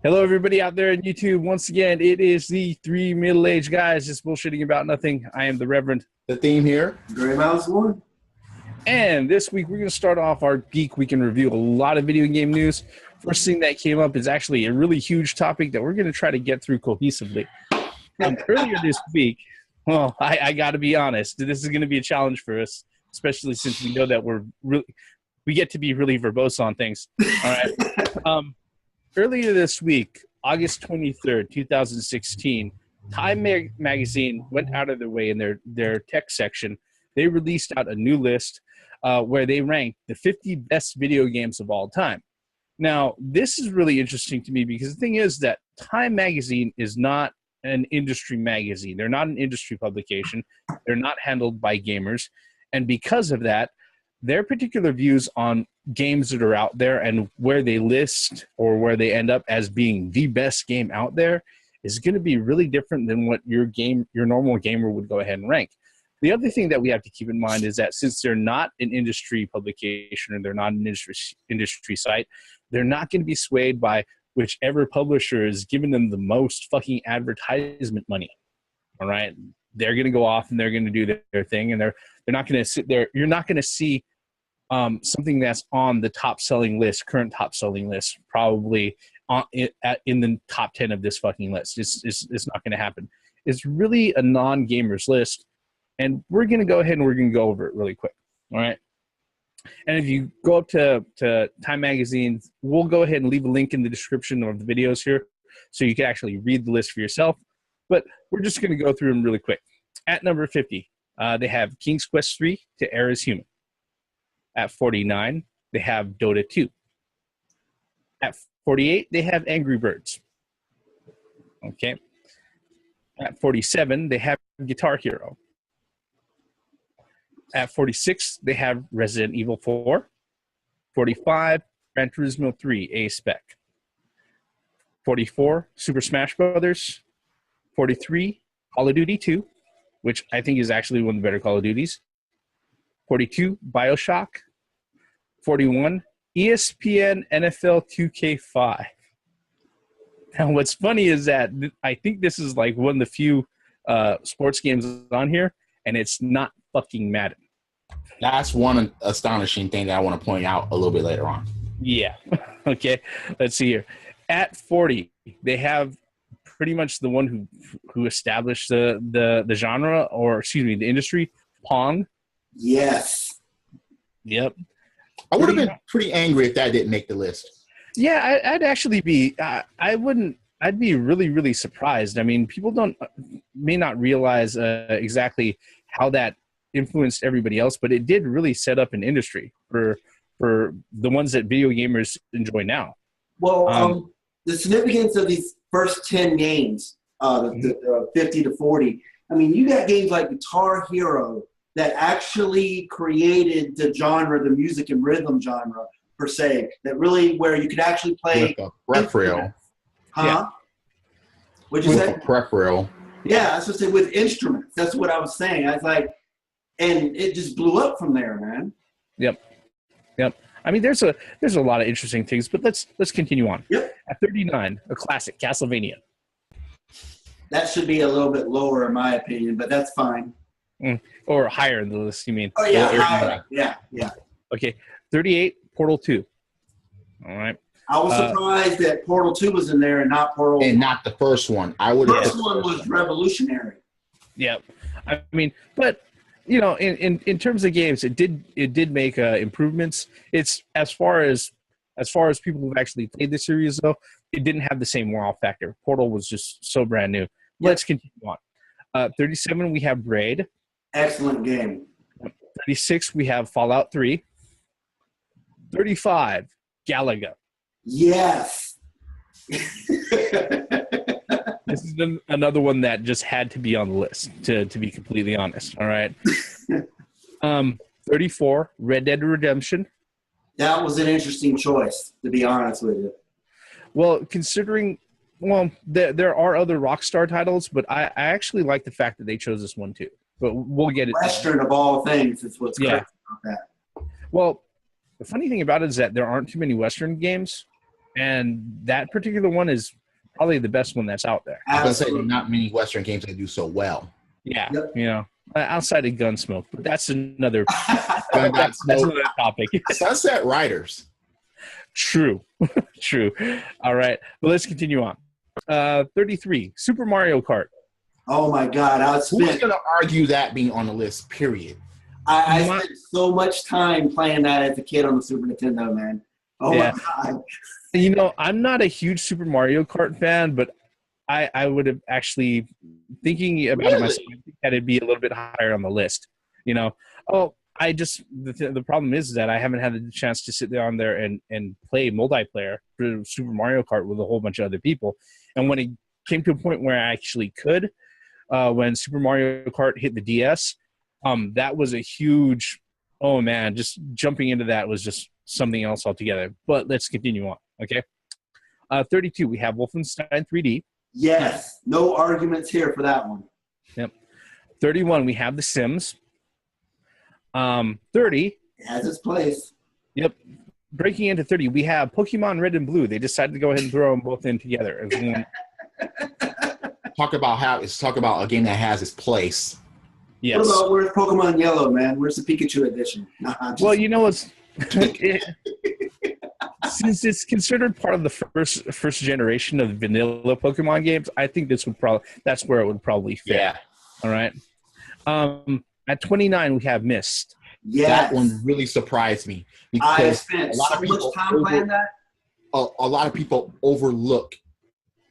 Hello, everybody out there on YouTube. Once again, it is the three middle-aged guys just bullshitting about nothing. I am the Reverend. The theme here. Gray Mouse One. And this week, we're going to start off our Geek Week in Review. A lot of video game news. First thing that came up is actually a really huge topic that we're going to try to get through cohesively. Earlier this week, well, I got to be honest, this is going to be a challenge for us, especially since we know that we get to be really verbose on things. All right. Earlier this week, August 23rd, 2016, Time Magazine went out of their way in their tech section. They released out a new list where they ranked the 50 best video games of all time. Now, this is really interesting to me because the thing is that Time Magazine is not an industry magazine. They're not an industry publication. They're not handled by gamers. And because of that, their particular views on games that are out there and where they list or where they end up as being the best game out there is going to be really different than what your normal gamer would go ahead and rank. The other thing that we have to keep in mind is that since they're not an industry publication and they're not an industry site, they're not going to be swayed by whichever publisher is giving them the most fucking advertisement money. All right? They're going to go off and they're going to do their thing, and they're not going to sit there. You're not going to see something that's on the current top selling list, probably in the top 10 of this fucking list. It's not going to happen. It's really a non-gamers list, and we're going to go ahead and we're going to go over it really quick. All right. And if you go up to Time Magazine, we'll go ahead and leave a link in the description of the videos here so you can actually read the list for yourself. But we're just going to go through them really quick. At number 50, they have King's Quest III to Err is Human. At 49, they have Dota 2. At 48, they have Angry Birds. Okay. At 47, they have Guitar Hero. At 46, they have Resident Evil 4. 45, Gran Turismo 3 A-Spec. 44, Super Smash Brothers. 43, Call of Duty 2, which I think is actually one of the better Call of Duties. 42, BioShock. 41, ESPN NFL 2K5. Now, what's funny is that I think this is like one of the few sports games on here, and it's not fucking Madden. That's one astonishing thing that I want to point out a little bit later on. Yeah. Okay. Let's see here. At 40, they have pretty much the one who established the genre, or excuse me, the industry, Pong. Yes. Yep. I would have been pretty angry if that didn't make the list. Yeah, I'd actually be. I'd be really, really surprised. I mean, people may not realize exactly how that influenced everybody else, but it did really set up an industry for the ones that video gamers enjoy now. Well, the significance of these first 10 games, the 50 to 40. I mean, you got games like Guitar Hero that actually created the genre, the music and rhythm genre per se, that really where you could actually play with a prep reel. Huh? Yeah. What'd you With say? a prep reel. Yeah, I was supposed to say with instruments. That's what I was saying. I was like, and it just blew up from there, man. Yep. I mean, there's a lot of interesting things, but let's continue on. Yep. At 39, a classic, Castlevania. That should be a little bit lower in my opinion, but that's fine. Or higher in the list, you mean? Oh yeah, yeah. Okay, 38, Portal 2. All right. I was surprised that Portal 2 was in there and not Portal. And not the first one. I would. The first one was revolutionary. Yeah, I mean, but you know, in terms of games, it did make improvements. It's as far as people who've actually played the series, though, it didn't have the same wow factor. Portal was just so brand new. Yep. Let's continue on. 37, we have Braid. Excellent game. 36, we have Fallout 3. 35, Galaga. Yes. This is another one that just had to be on the list, to be completely honest. All right. 34, Red Dead Redemption. That was an interesting choice, to be honest with you. Well, considering, there are other Rockstar titles, but I actually like the fact that they chose this one too. But we'll get it. Western of all things is what's crazy about that. Well, the funny thing about it is that there aren't too many Western games. And that particular one is probably the best one that's out there. I was going to say there are not many Western games that do so well. Yeah, Yep. Outside of Gunsmoke, but that's another That's another topic. Sunset Riders. True. All right, well, let's continue on. 33, Super Mario Kart. Oh my God! Who's going to argue that being on the list? Period. I spent so much time playing that as a kid on the Super Nintendo, man. Oh Yeah. my God! I'm not a huge Super Mario Kart fan, but I would have actually thinking about it myself, I think that it'd be a little bit higher on the list. The problem is that I haven't had the chance to sit down there and play multiplayer for Super Mario Kart with a whole bunch of other people. And when it came to a point where I actually could, when Super Mario Kart hit the DS, that was a huge, oh man, just jumping into that was just something else altogether. But let's continue on, okay? 32, we have Wolfenstein 3D. Yes, no arguments here for that one. Yep. 31, we have The Sims. 30. It has its place. Yep. Breaking into 30, we have Pokemon Red and Blue. They decided to go ahead and throw them both in together. Talk about a game that has its place. Yes. What about where's Pokemon Yellow, man? Where's the Pikachu edition? Well, what's since it's considered part of the first generation of vanilla Pokemon games, I think that's where it would probably fit. Yeah. All right. At 29, we have Myst. Yes. That one really surprised me I because spent a lot so of people much time playing that. A lot of people overlook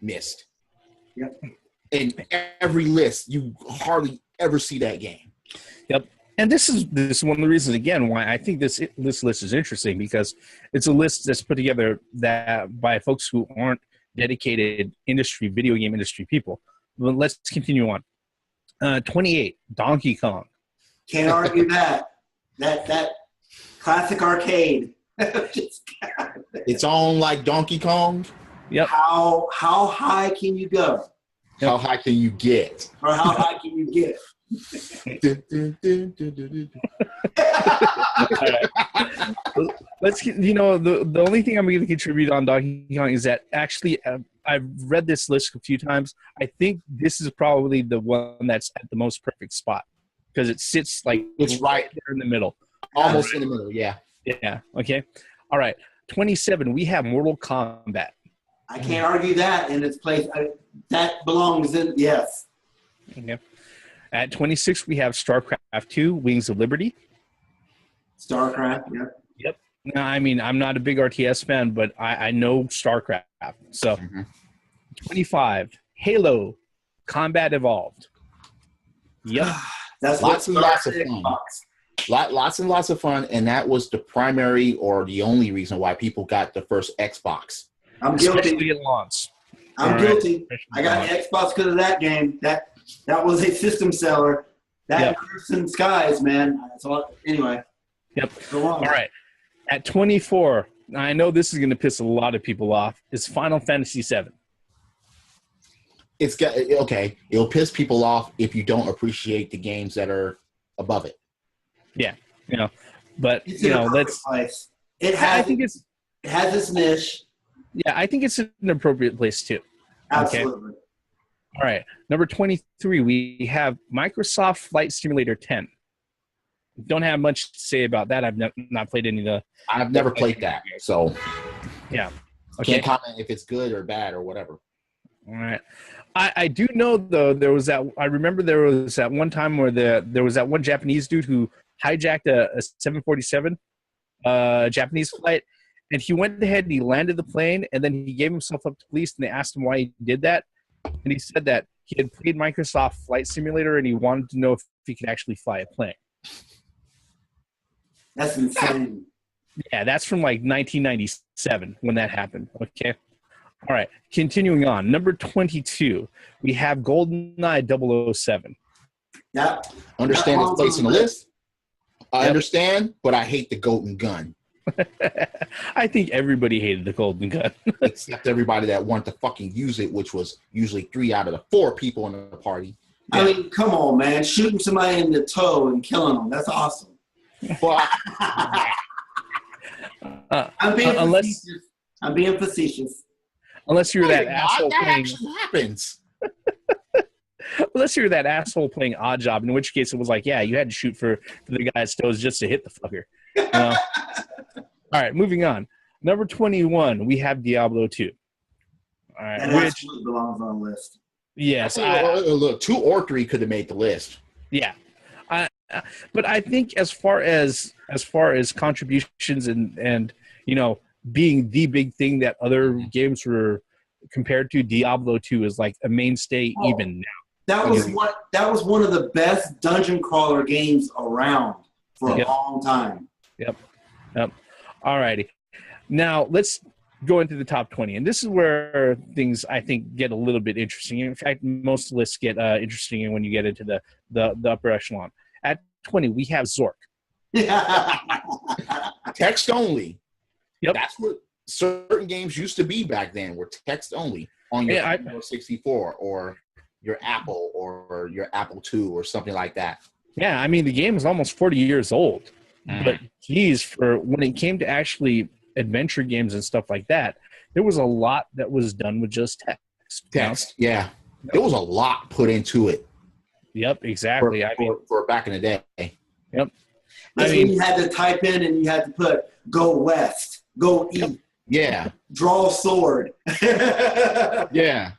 Myst. Yep. In every list, you hardly ever see that game. Yep. And this is one of the reasons, again, why I think this list is interesting, because it's a list that's put together that by folks who aren't dedicated video game industry people. But let's continue on. 28, Donkey Kong. Can't argue that. That classic arcade. It's on like Donkey Kong. Yep. How high can you go? How high can you get? Or how high can you get? Let's the only thing I'm going to contribute on Donkey Kong is that actually I've read this list a few times. I think this is probably the one that's at the most perfect spot because it sits like It's right there in the middle, almost in the middle. Yeah. Yeah. Okay. All right. 27. We have Mortal Kombat. I can't argue that in its place. That belongs in, yes. Okay. At 26, we have StarCraft 2, Wings of Liberty. StarCraft, yeah. Yep. Now, I mean, I'm not a big RTS fan, but I know StarCraft. So, 25, Halo, Combat Evolved. Yep. That's Lots and lots of fun. Xbox. Lots and lots of fun, and that was the primary or the only reason why people got the first Xbox. I'm Especially guilty. at launch. I'm All guilty. right. I got an Xbox because of that game. That was a system seller. That Yep. Earths and Skies, man. That's all. Anyway. Yep. Go on. All right. At 24, I know this is going to piss a lot of people off, is Final Fantasy VII. It's got okay. It'll piss people off if you don't appreciate the games that are above it. Yeah. But, It's in a perfect let's. place. I think It has its niche. I think it's an appropriate place too. Absolutely. All right. Number 23, we have Microsoft Flight Simulator 10. Don't have much to say about that. I've not played any of the. I've never played that, so Yeah. can't comment if it's good or bad or whatever. All right. I do know, though, I remember there was that one time where there was that one Japanese dude who hijacked a 747 Japanese flight, and he went ahead and he landed the plane, and then he gave himself up to police, and they asked him why he did that. And he said that he had played Microsoft Flight Simulator, and he wanted to know if he could actually fly a plane. That's insane. Yeah, that's from like 1997 when that happened. Okay. All right. Continuing on. Number 22, we have GoldenEye 007. Yeah. Understand its place in the list. I understand, but I hate the golden gun. I think everybody hated the Golden Gun. Except everybody that wanted to fucking use it, which was usually 3 out of the 4 people in the party. I mean, come on, man. Shooting somebody in the toe and killing them. That's awesome. Well, I'm being unless I'm being facetious. Unless you're that That asshole playing. actually happens. Unless you're that asshole playing Odd Job, in which case it was like, yeah, you had to shoot for the guy's toes just to hit the fucker. You know? All right, moving on. Number 21, we have Diablo 2. All right, That which absolutely belongs on the list. yes, Look, 2 or 3 could have made the list. yeah. But I think as far as contributions and you know being the big thing that other games were compared to, Diablo 2 is like a mainstay even now. That was one of the best dungeon crawler games around for a long time. Yep. All righty. Now let's go into the top 20, and this is where things I think get a little bit interesting. In fact, most lists get interesting when you get into the upper echelon. At 20, we have Zork. Text only. Yep. That's what certain games used to be back then, were text only on your Commodore 64 or your Apple or your Apple II or something like that. Yeah, I mean the game is almost 40 years old, but geez, for when it came to actually adventure games and stuff like that, there was a lot that was done with just text. Yeah. There was a lot put into it. Yep, exactly. For back in the day. Yep. You had to type in and you had to put go west, go east. Yeah. Draw a sword. Yeah.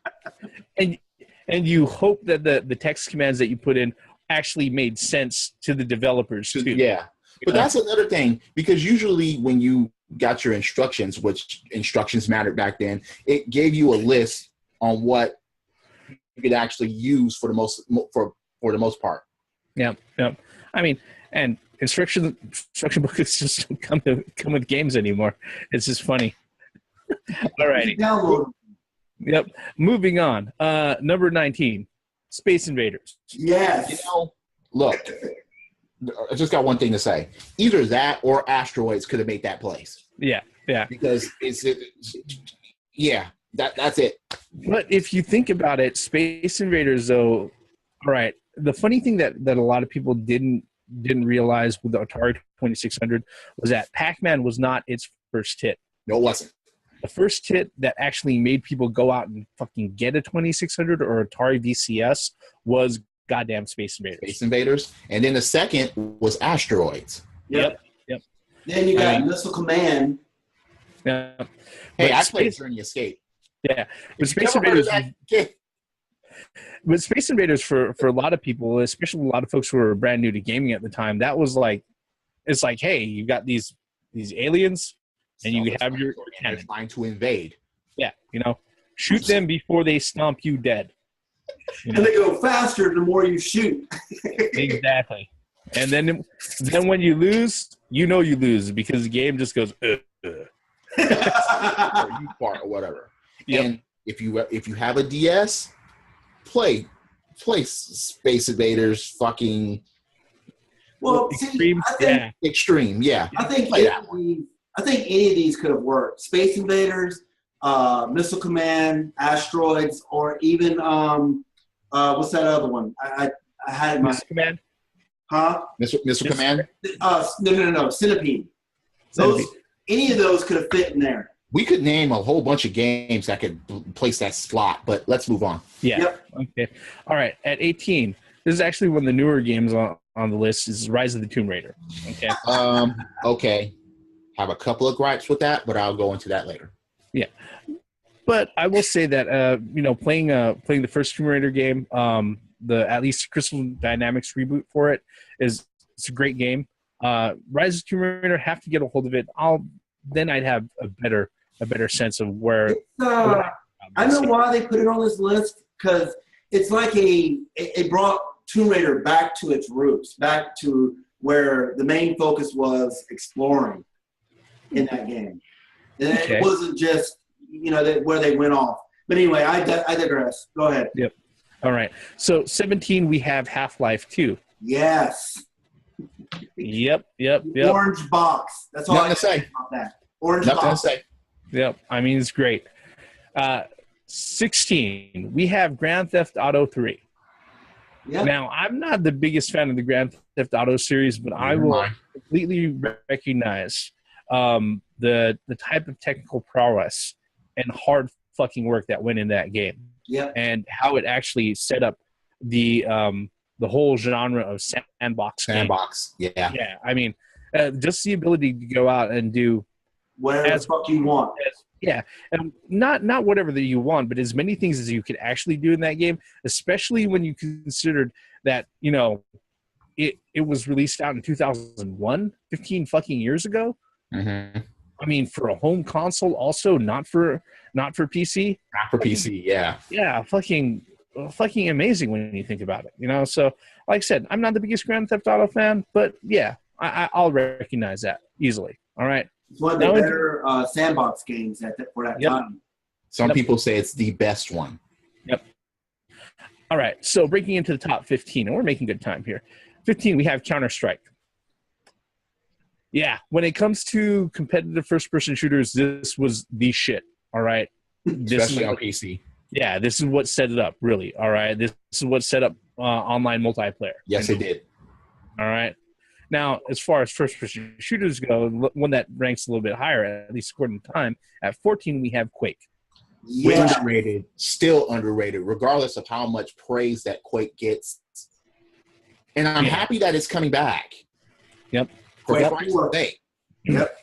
And you hope that the text commands that you put in actually made sense to the developers too. Yeah. But that's another thing, because usually when you got your instructions, which instructions mattered back then, it gave you a list on what you could actually use for the most part. Yeah. I mean, and instruction books just don't come with games anymore. It's just funny. All righty. Yep. Moving on. Number 19, Space Invaders. Yes. Look, I just got one thing to say. Either that or Asteroids could have made that place. Yeah. Because that's it. But if you think about it, Space Invaders, though, all right. The funny thing that a lot of people didn't realize with the Atari 2600 was that Pac-Man was not its first hit. No, it wasn't. The first hit that actually made people go out and fucking get a 2600 or Atari VCS was goddamn Space Invaders. And then the second was Asteroids. Yep. Then you got Missile Command. Yeah. Hey, I played Journey Escape. Yeah. But Space Invaders for a lot of people, especially a lot of folks who were brand new to gaming at the time, that was like, it's like, hey, you got these aliens and you have your cannon. They're trying to invade. Yeah, shoot them before they stomp you dead. And they go faster the more you shoot. Exactly. And then when you lose, you lose because the game just goes or you fart or whatever. Yep. And if you have a DS, play Space Invaders fucking Extreme. Extreme, yeah. I think any of these could have worked. Space Invaders, Missile Command, Asteroids, or even what's that other one? I had my Missile Command. Huh? Missile Command? No. Centipede. Any of those could have fit in there. We could name a whole bunch of games that could place that slot, but let's move on. Yeah. Yep. Okay. All right. At 18, this is actually one of the newer games on the list. Is Rise of the Tomb Raider. Okay. Okay. Have a couple of gripes with that, but I'll go into that later. Yeah. But I will say that playing the first Tomb Raider game, at least Crystal Dynamics reboot for it's a great game. Rise of the Tomb Raider, have to get a hold of it. Then I'd have a better sense of where. I know why they put it on this list, because it's like it brought Tomb Raider back to its roots, back to where the main focus was exploring in that game. And it wasn't just where they went off. But anyway, I digress. Go ahead. Yep. All right. So 17, we have Half-Life 2. Yes. Yep. Orange box. That's all I can say about that. Orange box. Nothing to say. Yep. I mean, it's great. 16, we have Grand Theft Auto 3. Yep. Now, I'm not the biggest fan of the Grand Theft Auto series, but I will completely recognize the the type of technical prowess and hard fucking work that went in that game. Yeah. And how it actually set up the whole genre of sandbox. Sandbox. Yeah. Yeah. I mean, just the ability to go out and do whatever the fuck you want. Yeah, and not whatever that you want, but as many things as you could actually do in that game, especially when you considered that, you know, it was released out in 2001, 15 fucking years ago. Mm-hmm. I mean, for a home console, also not for PC. Not for PC, yeah. Yeah, fucking amazing when you think about it, you know. So, like I said, I'm not the biggest Grand Theft Auto fan, but yeah, I'll recognize that easily. All right. It's one of the better sandbox games for that time. Some people say it's the best one. Yep. All right. So breaking into the top 15, and we're making good time here. 15, we have Counter-Strike. Yeah. When it comes to competitive first-person shooters, this was the shit. All right. Especially on PC. Yeah. This is what set it up, really. All right. This is what set up online multiplayer. Yes, it did. All right. Now, as far as first-person shooters go, one that ranks a little bit higher, at least according to time, at 14 we have Quake. Yeah. Underrated, still underrated, regardless of how much praise that Quake gets. And I'm happy that it's coming back. Yep. Quake 4. Yep.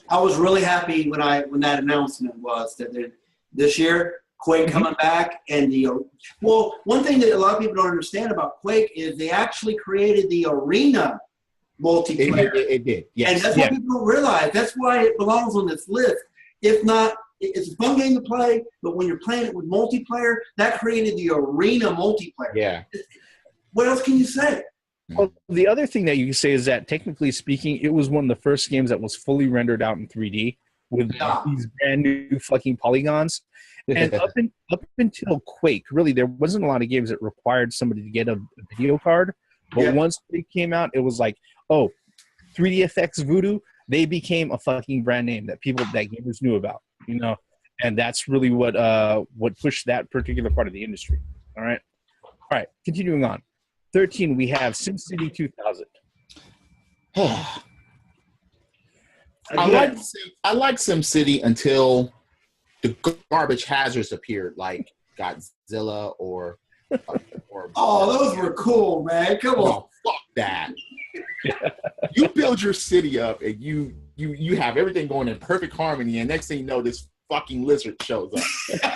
I was really happy when that announcement was that this year Quake coming back, and one thing that a lot of people don't understand about Quake is they actually created the arena multiplayer. It did, yes. And that's what people don't realize. That's why it belongs on this list. If not, it's a fun game to play, but when you're playing it with multiplayer, that created the arena multiplayer. Yeah. What else can you say? Well, the other thing that you can say is that, technically speaking, it was one of the first games that was fully rendered out in 3D with these brand new fucking polygons. And up until Quake, really, there wasn't a lot of games that required somebody to get a video card. But once Quake came out, it was like, oh, 3DFX Voodoo, they became a fucking brand name that gamers knew about, you know. And that's really what pushed that particular part of the industry. All right, continuing on. 13, we have SimCity 2000. I liked SimCity until the garbage hazards appeared, like Godzilla or oh, those were cool, man. Come on. Fuck that. You build your city up and you have everything going in perfect harmony, and next thing you know, this fucking lizard shows up.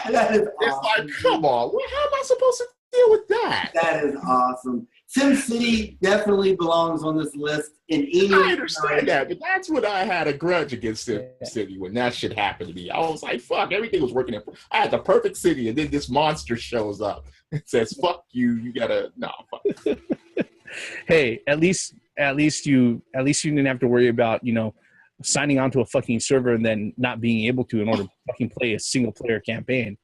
That is it's awesome. like, come on, how am I supposed to deal with that? That is awesome. SimCity definitely belongs on this list. I understand that, but that's when I had a grudge against SimCity when that shit happened to me. I was like, fuck, everything was working. I had the perfect city, and then this monster shows up and says, fuck you, you gotta, no, fuck. Hey, at least you didn't have to worry about, you know, signing onto a fucking server and then not being able to in order to fucking play a single player campaign.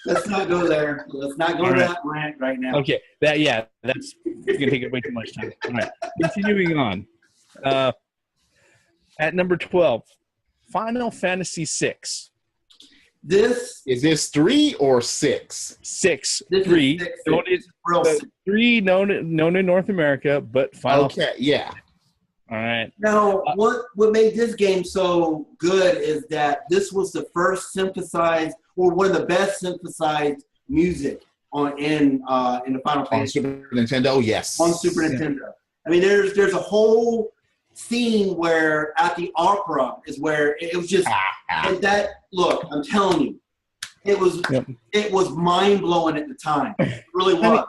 Let's not go there. Let's not go to that rant right now. Okay, that's gonna take way too much time. All right, continuing on. At number 12, Final Fantasy VI. Is this 3 or 6? 6. This 3. Is 6. Known, 3 known in North America, but Final. Okay, yeah. All right. Now, what made this game so good is that this was the first synthesized, or one of the best synthesized music in the Final Fantasy. On Super Nintendo, yes. On Super Nintendo. I mean, there's a whole scene where at the opera is where it was just and that look. I'm telling you, it was mind blowing at the time. It really was. I mean,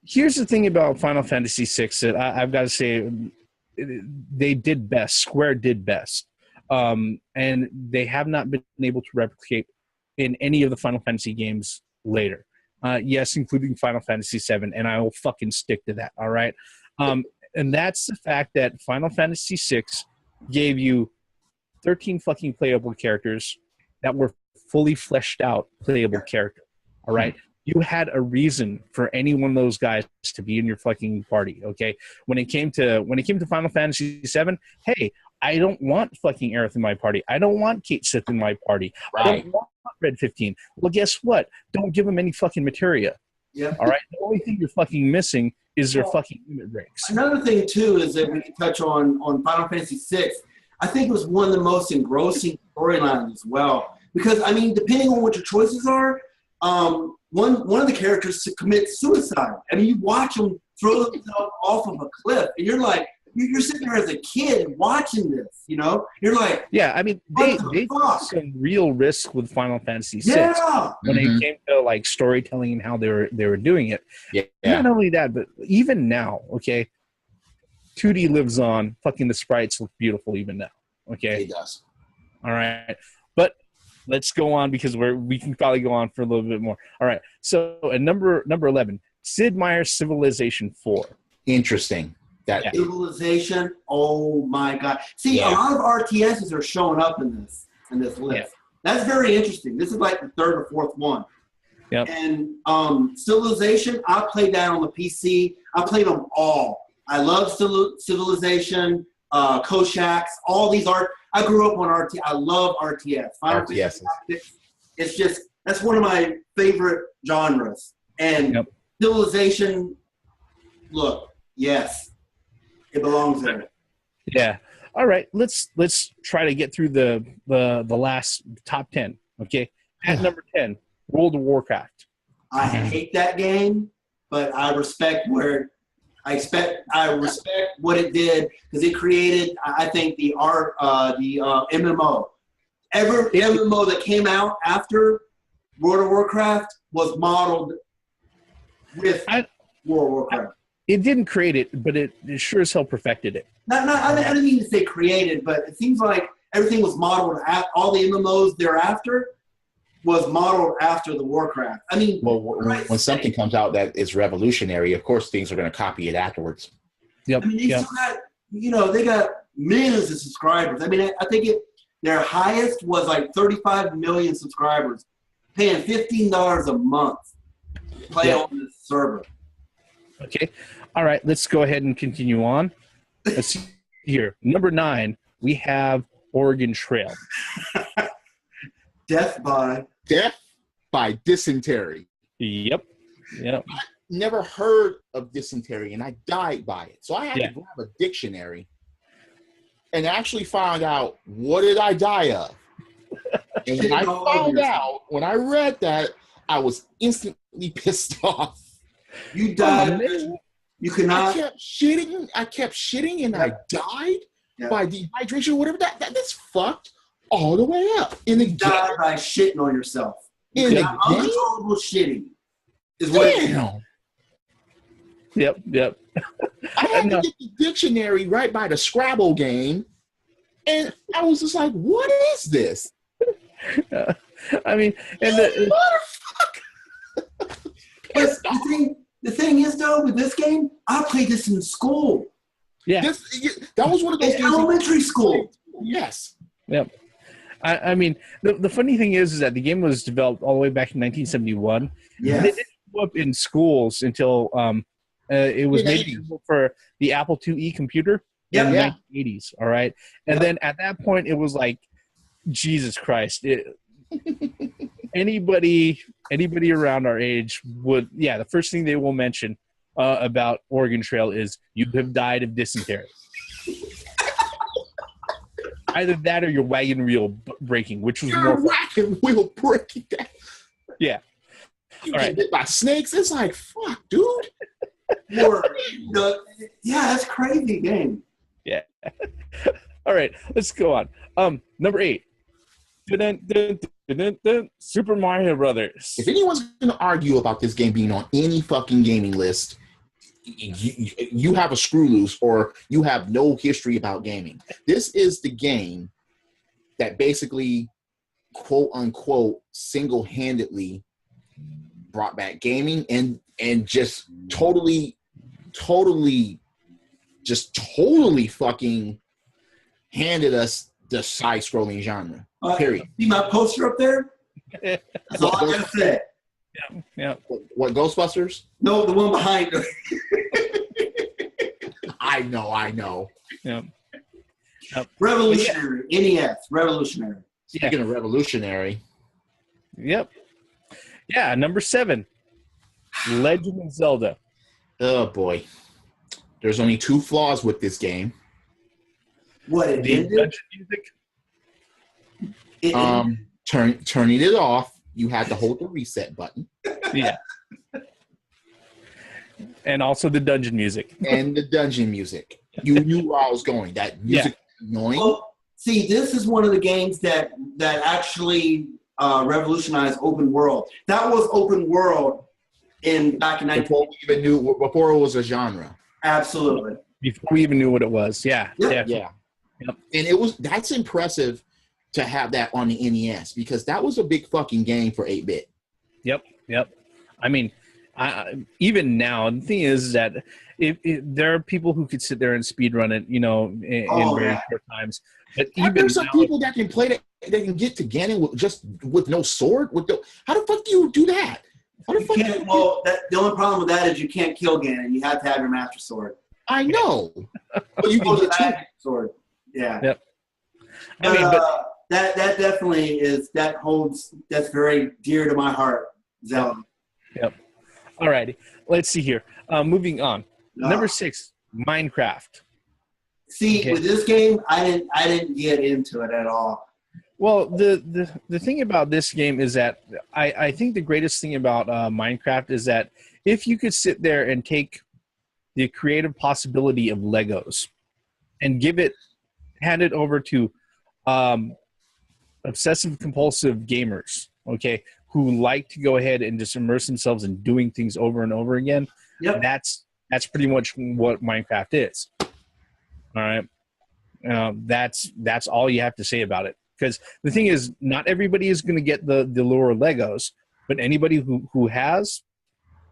here's the thing about Final Fantasy VI that I've got to say. They did best. Square did best, and they have not been able to replicate in any of the Final Fantasy games later. Yes, including Final Fantasy VII, and I will fucking stick to that. All right, and that's the fact that Final Fantasy VI gave you 13 fucking playable characters that were fully fleshed out playable characters. All right. You had a reason for any one of those guys to be in your fucking party, okay? When it came to Final Fantasy VII, hey, I don't want fucking Aerith in my party. I don't want Kate Sith in my party. Right. I don't want Red 15. Well, guess what? Don't give them any fucking materia. Yeah. All right? The only thing you're fucking missing is their fucking limit breaks. Another thing, too, is that we can touch on Final Fantasy VI. I think it was one of the most engrossing storylines as well. Because, I mean, depending on what your choices are, one of the characters commits suicide. I mean, you watch them throw themselves off of a cliff, and you're like, you're sitting there as a kid watching this, you know? You're like, yeah, I mean, they took some real risk with Final Fantasy VI when it came to like storytelling and how they were doing it. Yeah. Not only that, but even now, okay, 2D lives on. Fucking the sprites look beautiful even now. Okay, It does. all right, but let's go on because we can probably go on for a little bit more. All right, so at number 11, Sid Meier's Civilization 4. Interesting. Civilization, oh my God. See, a lot of RTSs are showing up in this list. Yeah. That's very interesting. This is like the third or fourth one. Yep. And Civilization, I played that on the PC. I played them all. I love Civilization, Koshaks, all these I grew up on RTS. I love RTS. RTS. It's just, that's one of my favorite genres. And Civilization, look, yes. It belongs there. Yeah. All right. Let's try to get through the last top 10. Okay. At number 10, World of Warcraft. I hate that game, but I respect what it did because it created, I think, the MMO. Every MMO that came out after World of Warcraft was modeled with World of Warcraft. It didn't create it, but it sure as hell perfected it. I didn't mean to say created, but it seems like everything was modeled all the MMOs thereafter was modeled after the Warcraft. I mean, well, when something comes out that is revolutionary, of course things are going to copy it afterwards. Yep. I mean, they got millions of subscribers. I mean, I think their highest was like 35 million subscribers, paying $15 a month to play on this server. Okay. All right. Let's go ahead and continue on. Let's see here. Number 9, we have Oregon Trail. Death by dysentery. Yep. I never heard of dysentery, and I died by it. So I had to grab a dictionary and actually find out what did I die of. And when I read that, I was instantly pissed off. You died. You cannot. I kept shitting, and I died by dehydration or whatever. That's fucked all the way up. You died by shitting on yourself. Uncontrollable shitting is what it is. Yep. I had to get the dictionary right by the Scrabble game, and I was just like, "What is this?" I mean, and motherfucker. The thing is, though, with this game, I played this in school. Yeah. That was one of those games. Elementary school. Yes. Yep. I mean, the funny thing is that the game was developed all the way back in 1971. Yes. And it didn't show up in schools until it was made available for the Apple IIe computer in the 1980s. All right. And then at that point, it was like, Jesus Christ. Anybody around our age would, the first thing they will mention about Oregon Trail is you have died of dysentery. Either that or your wagon wheel breaking, which was more wagon wheel breaking. Yeah. You get bit by snakes. It's like, fuck, dude. That's crazy game. Yeah. All right, let's go on. Number 8. Super Mario Brothers. If anyone's going to argue about this game being on any fucking gaming list, you have a screw loose or you have no history about gaming. This is the game that basically, quote unquote, single-handedly brought back gaming and just totally fucking handed us the side-scrolling genre. Period. See my poster up there? That's all I gotta say. Yeah. What, Ghostbusters? No, the one behind her. I know. Yeah. Revolutionary. NES. Revolutionary. Speaking of revolutionary. Yep. Yeah, number 7. Legend of Zelda. Oh, boy. There's only 2 flaws with this game. What it The ended? dungeon music. Turning it off, you had to hold the reset button. Yeah. And also the dungeon music. And the dungeon music. You knew where I was going. That music was annoying. Well, see, this is one of the games that actually revolutionized open world. That was open world back in 19. Before it was a genre. Absolutely. Before we even knew what it was. Yeah. Yep. Yeah. Yep. And that's impressive to have that on the NES because that was a big fucking game for 8-bit. Yep. I mean, even now, the thing is that there are people who could sit there and speed run it, in very short times. But There's some people that can play that, they can get to Ganon with no sword. How the fuck do you do that? The only problem with that is you can't kill Ganon. You have to have your Master Sword. I know. But you can get Magic Sword. Yeah. Yep. That definitely that's very dear to my heart, Zelda. Yep. All righty. Let's see here. Moving on. Number 6, Minecraft. See, with this game, I didn't get into it at all. Well, the thing about this game is that I think the greatest thing about Minecraft is that if you could sit there and take the creative possibility of Legos and hand it over to obsessive compulsive gamers, okay, who like to go ahead and just immerse themselves in doing things over and over again. Yep. That's pretty much what Minecraft is. All right. That's all you have to say about it. Because the thing is, not everybody is going to get the lure of Legos, but anybody who has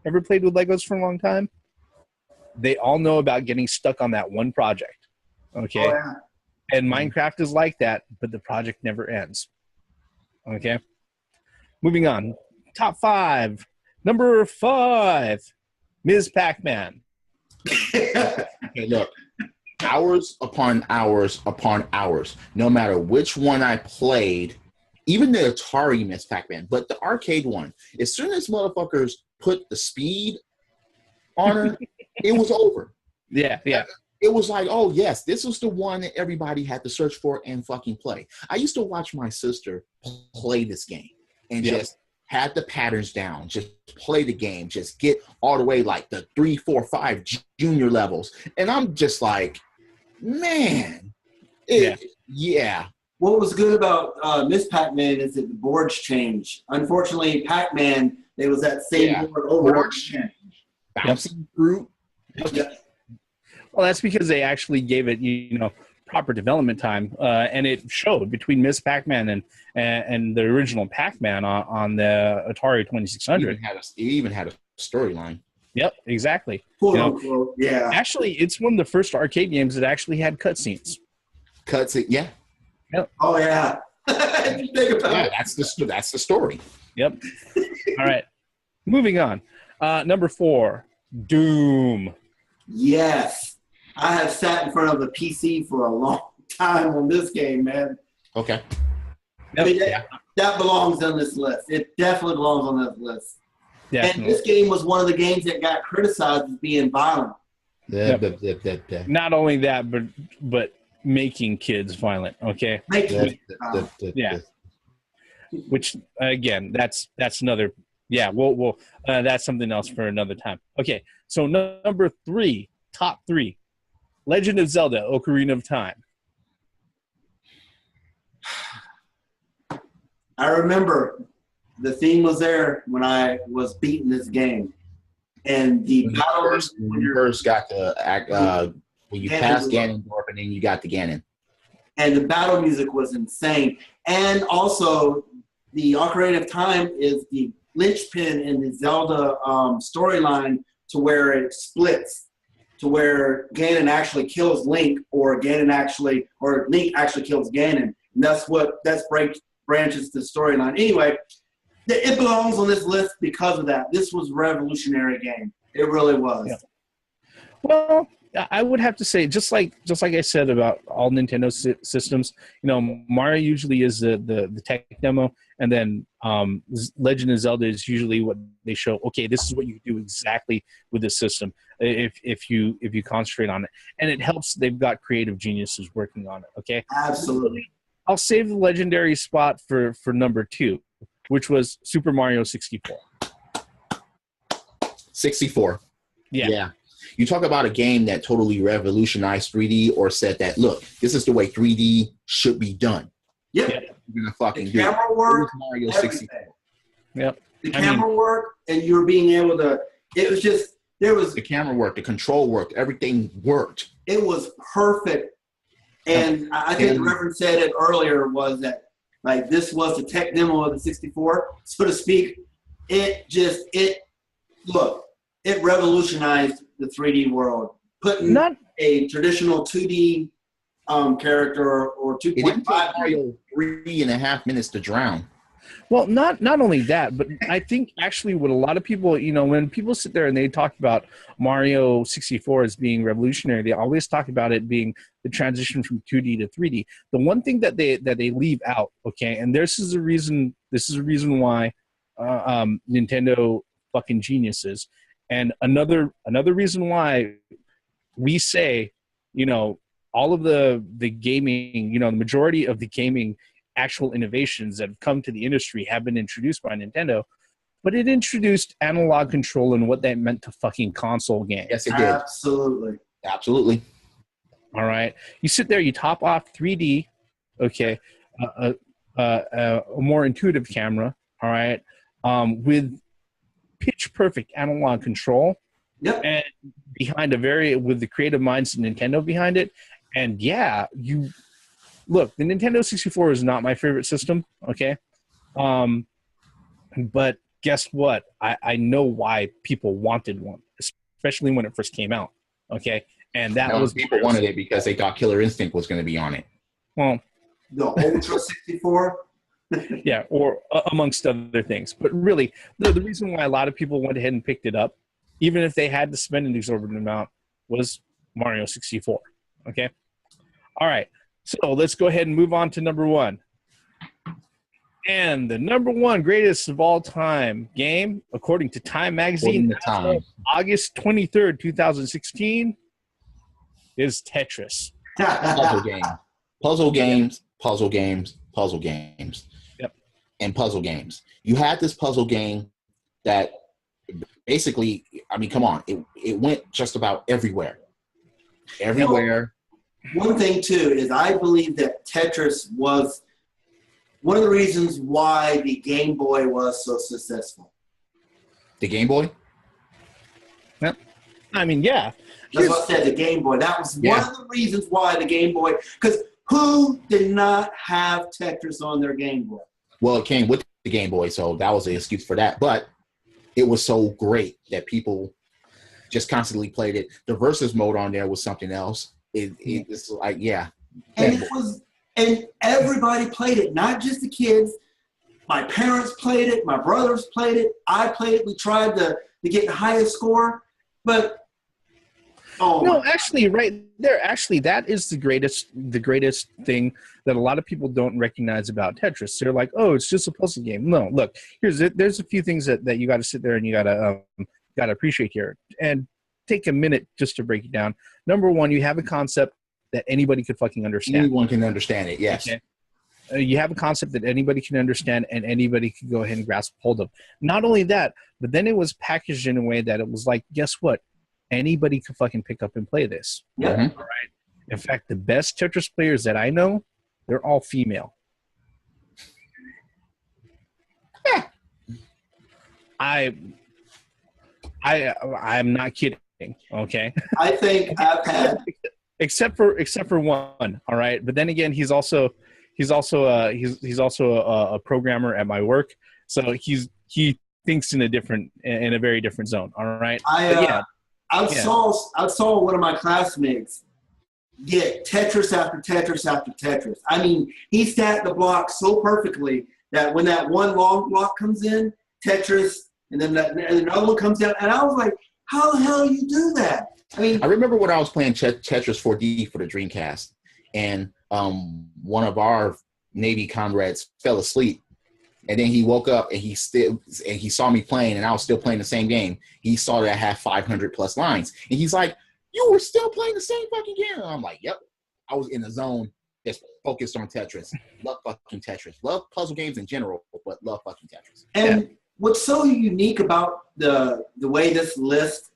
ever played with Legos for a long time, they all know about getting stuck on that one project. Okay. Oh, yeah. And Minecraft is like that, but the project never ends. Okay. Moving on. Top 5. Number 5, Ms. Pac-Man. Okay, look. Hours upon hours upon hours. No matter which one I played, even the Atari Ms. Pac-Man, but the arcade one, as soon as motherfuckers put the speed on her, it was over. Yeah. It was like, oh, yes, this was the one that everybody had to search for and fucking play. I used to watch my sister play this game and just had the patterns down, just play the game, just get all the way like the 3, 4, 5 junior levels. And I'm just like, man, yeah. What was good about Miss Pac-Man is that the boards change. Unfortunately, Pac-Man, it was that same board over again. Bouncing fruit. Well, that's because they actually gave it, proper development time, and it showed between Ms. Pac-Man and the original Pac-Man on the Atari 2600. It even had a storyline. Yep, exactly. Quote unquote, yeah. Actually, it's one of the first arcade games that actually had cutscenes. Yeah. Yep. Oh yeah. Think about it. That's the story. Yep. All right. Moving on. Number 4, Doom. Yes. I have sat in front of a PC for a long time on this game, man. Okay. I mean, that belongs on this list. It definitely belongs on this list. Definitely. And this game was one of the games that got criticized as being violent. Not only that, but making kids violent. Okay. Which again, that's another. Yeah. We'll that's something else for another time. Okay. So number 3, top 3, Legend of Zelda: Ocarina of Time. I remember the theme was there when I was beating this game, and the when you first got to act, when you passed Ganondorf, and then you got the Ganon, and the battle music was insane. And also, the Ocarina of Time is the linchpin in the Zelda storyline to where it splits, to where Ganon actually kills Link, or Link actually kills Ganon, and that's branches the storyline. Anyway, it belongs on this list because of that. This was a revolutionary game. It really was. Yeah. Well, I would have to say, just like I said about all Nintendo systems, Mario usually is the tech demo, and then Legend of Zelda is usually what they show. Okay, this is what you do exactly with this system if you concentrate on it, and it helps. They've got creative geniuses working on it. Okay, Absolutely. I'll save the legendary spot for number 2, which was Super Mario 64. 64. Yeah. You talk about a game that totally revolutionized 3D or said that, look, this is the way 3D should be done. Yep. You're going to fucking The do it. camera work, Mario 64. Yep. The camera work, and you were being able to, it was just, there was, The camera worked, the control worked, everything worked. it was perfect. And I think the Reverend said it earlier was that, like, this was the tech demo of the 64, so to speak. It revolutionized the 3D world. Putting Not a traditional 2D character or It didn't take 2.5 Mario 3.5 minutes to drown. Well, not only that, but I think actually what a lot of people, when people sit there and they talk about Mario 64 as being revolutionary, they always talk about it being the transition from 2D to 3D. The one thing that they leave out, okay, and this is a reason why Nintendo fucking geniuses, and another reason why we say, all of the gaming, the majority of the gaming actual innovations that have come to the industry have been introduced by Nintendo, but it introduced analog control and what that meant to fucking console games. Yes, it did. Absolutely. All right. You sit there, you top off 3D, okay, a more intuitive camera, all right, with pitch perfect analog control. Yep. And with the creative minds of Nintendo behind it. And yeah, look, the Nintendo 64 is not my favorite system, okay? But guess what? I know why people wanted one, especially when it first came out, okay? And that was people wanted it because they thought Killer Instinct was going to be on it. Well, The Ultra 64. yeah, or amongst other things. But really, the reason why a lot of people went ahead and picked it up, even if they had to spend an exorbitant amount, was Mario 64, okay? All right. So let's go ahead and move on to number 1. And the number 1 greatest of all time game, according to Time Magazine, August 23rd, 2016, is Tetris. Puzzle game. Puzzle games, puzzle games, puzzle games. Yep. And puzzle games. You had this puzzle game that basically, I mean, come on, it went just about everywhere. Everywhere. One thing, too, is I believe that Tetris was one of the reasons why the Game Boy was so successful. The Game Boy? Yep. I mean, yeah. That's what I said, the Game Boy. That was one of the reasons why the Game Boy, because who did not have Tetris on their Game Boy? Well, it came with the Game Boy, so that was the excuse for that. But it was so great that people just constantly played it. The versus mode on there was something else. It's like, yeah. And everybody played it, not just the kids. My parents played it. My brothers played it. I played it. We tried to get the highest score. But, actually, right there, actually, that is the greatest thing that a lot of people don't recognize about Tetris. They're like, oh, it's just a puzzle game. No, look, there's a few things that you got to sit there and you got to appreciate here. And take a minute just to break it down. Number 1, you have a concept that anybody could fucking understand. Anyone can understand it, yes. Okay? You have a concept that anybody can understand and anybody can go ahead and grasp hold of. Not only that, but then it was packaged in a way that it was like, guess what? Anybody could fucking pick up and play this. Yeah. Mm-hmm. All right. In fact, the best Tetris players that I know, they're all female. I'm not kidding. Okay. I think I've had except for one. All right. But then again, he's also a programmer at my work. So he thinks in a very different zone. All right. I saw one of my classmates get Tetris after Tetris after Tetris. I mean, he stacked the block so perfectly that when that one long block comes in, Tetris, and then another one comes out, and I was like, how the hell do you do that? I mean, I remember when I was playing Tetris 4D for the Dreamcast, and one of our Navy comrades fell asleep, and then he woke up and he saw me playing, and I was still playing the same game. He saw that I had 500 plus lines, and he's like, "You were still playing the same fucking game?" And I'm like, "Yep, I was in the zone, just focused on Tetris. Love fucking Tetris. Love puzzle games in general, but love fucking Tetris." and what's so unique about the way this list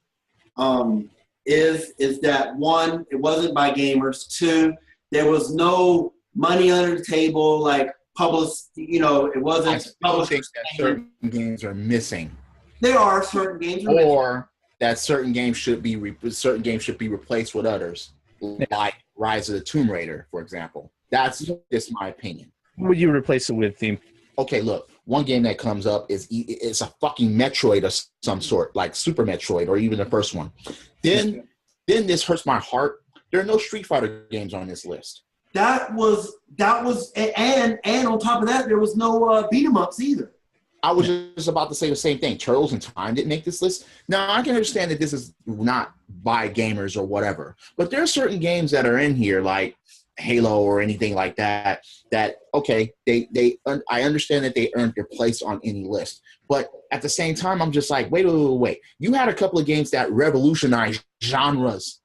is that, one, it wasn't by gamers. Two, there was no money under the table, like it wasn't. I still think that certain games are missing, There are certain games, or that certain games should be replaced with others, like Rise of the Tomb Raider, for example. That's just my opinion. What would you replace it with, Theme? Okay, look, one game that comes up is it's a fucking Metroid of some sort, like Super Metroid, or even the first one. Then this hurts my heart. There are no Street Fighter games on this list. That was, and on top of that, there was no beat 'em ups either. I was just about to say the same thing. Turtles in Time didn't make this list. Now, I can understand that this is not by gamers or whatever, but there are certain games that are in here, like Halo or anything like that, okay, I understand that they earned their place on any list. But at the same time, I'm just like, wait. You had a couple of games that revolutionized genres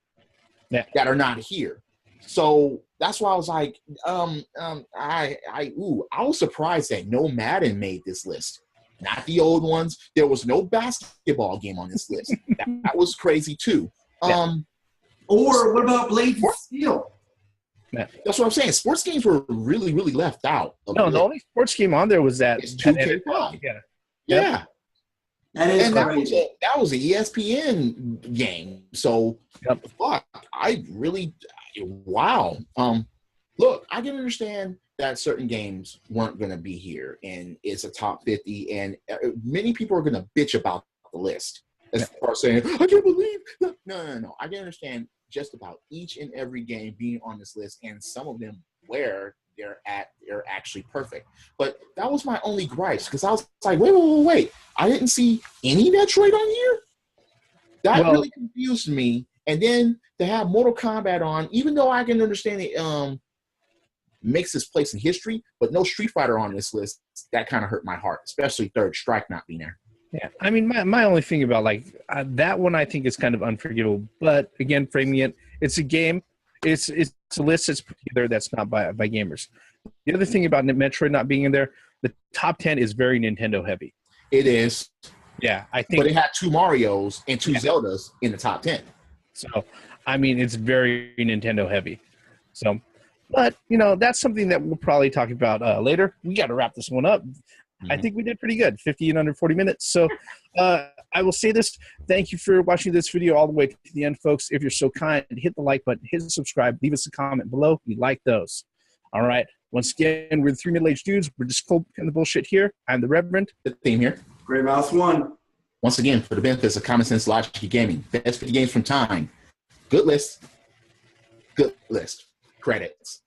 that are not here. So that's why I was like, I was surprised that no Madden made this list. Not the old ones. There was no basketball game on this list. That was crazy too. Or what about Blades of Steel? That's what I'm saying. Sports games were really, really left out. No, the only sports game on there was that. It's 2K5. Yeah. That is crazy. That was an ESPN game. So, fuck, wow. Look, I can understand that certain games weren't going to be here, and it's a top 50, and many people are going to bitch about the list as far as saying, I can't believe that. No. I can understand just about each and every game being on this list, and some of them where they're actually perfect. But that was my only gripes, because I was like, wait. I didn't see any Metroid on here? That really confused me. And then to have Mortal Kombat on, even though I can understand it makes this place in history, but no Street Fighter on this list, that kind of hurt my heart, especially Third Strike not being there. Yeah, I mean, my only thing about that one, I think is kind of unforgivable. But again, framing it, it's a game. It's a list that's put together that's not by gamers. The other thing about Metroid not being in there, the top 10 is very Nintendo heavy. It is. Yeah, I think. But it had 2 Marios and 2 Zeldas in the top 10. So, I mean, it's very Nintendo heavy. So, but that's something that we'll probably talk about later. We got to wrap this one up. I think we did pretty good, 50 and under 40 minutes. So I will say this. Thank you for watching this video all the way to the end, folks. If you're so kind, hit the like button, hit subscribe, leave us a comment below. We like those. All right. Once again, we're the 3 middle-aged dudes. We're just cold kind of bullshit here. I'm the Reverend. The Theme here. Great Mouse 1. Once again, for the benefits of Common Sense Logic Gaming, best 50 games from time. Good list. Credits.